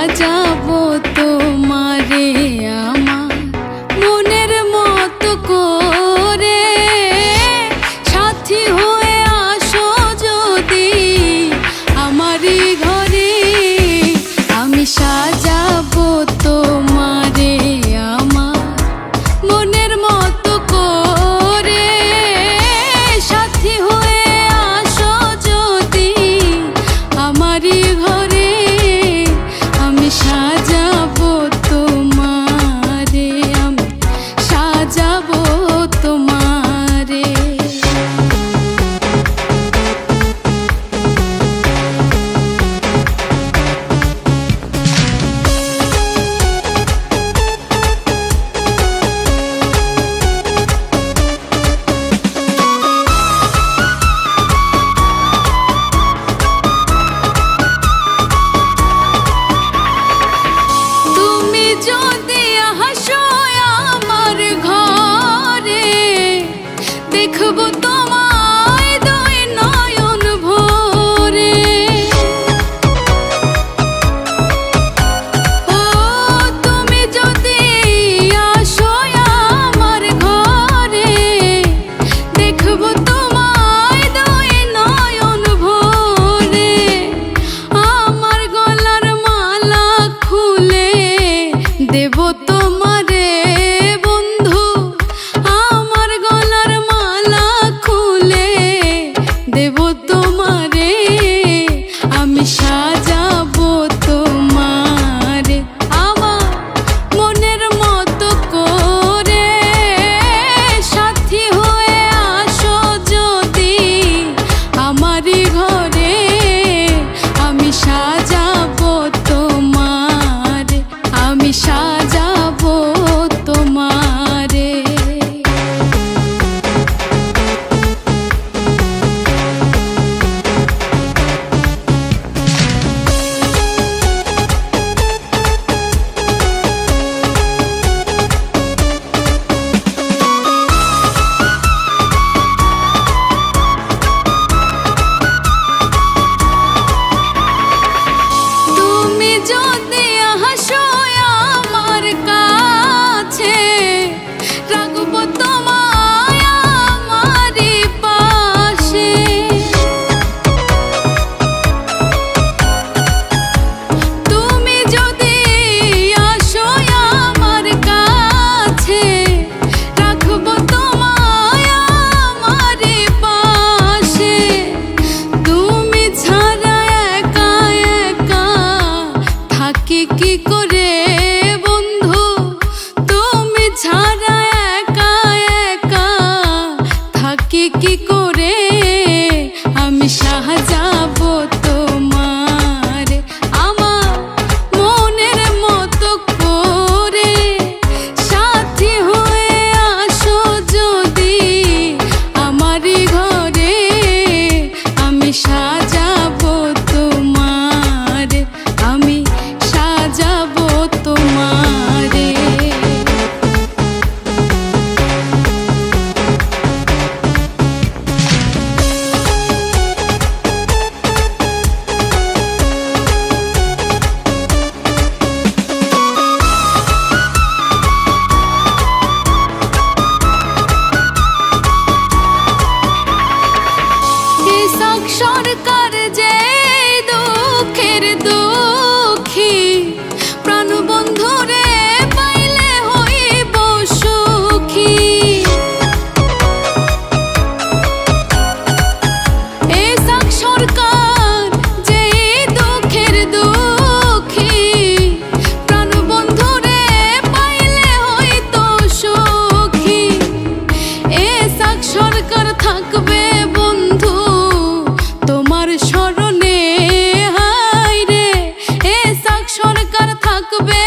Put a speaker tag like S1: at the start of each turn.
S1: সাজাবো তোমারে আমার মনের মতো করে, সাথী হয়ে আসো যদি আমারই ঘরে। আমি সাজাবো তোমারে আমার মনের মতো করে, সাথী হয়ে আসো যদি আমারই ঘরে। আমি সাজাবো তোমারে, আমি সাজাবো তোমারে। যদি হাসো আমার ঘরে, দেখবো তোমায় দুই নয়ন ভরে। ও তুমি যদি আসো আমার ঘরে, দেখবো তোমায় দুই নয়ন ভরে। আমার গলার মালা খুলে দেব তোমারে বন্ধু, আমার গলার মালা খুলে দেব তোমারে। আমি সাজাবো তোমারে আমার মনের মতো করে, সাথী হয়ে আসো যদি আমারই ঘরে। আমি সাজাবো তোমারে, আমি সাজাবো তোমারে। তুমি যদি হাসো আমার কাছে, রাখবো তোমায় আমারই পাশে। তুমি যদি আসো আমার কাছে, রাখবো তোমায় আমারই পাশে। তুমি ছাড়া একা একা থাকি কি করে বন্ধু, তুমি ছাড়া একা একা থাকি কি করে। আমি সাজাবো তোমারে আমার মনের মতো করে, সাথী হয়ে আসো যদি আমারই ঘরে। আমি সাজাবো তোমারে, আমি সাজাবো তোমারে। ইসাক সরকার যে দুঃখের দুঃখী, প্রাণ বন্ধুরে পাইলে হইব সুখী। ইসাক সরকার যে দুঃখের দুঃখী, প্রাণ বন্ধুরে পাইলে হইতো সুখী। ইসাক সরকার থাকবে বন্ধু তোমার স্মরণে, হায় রে ইসাক সরকার থাকবে।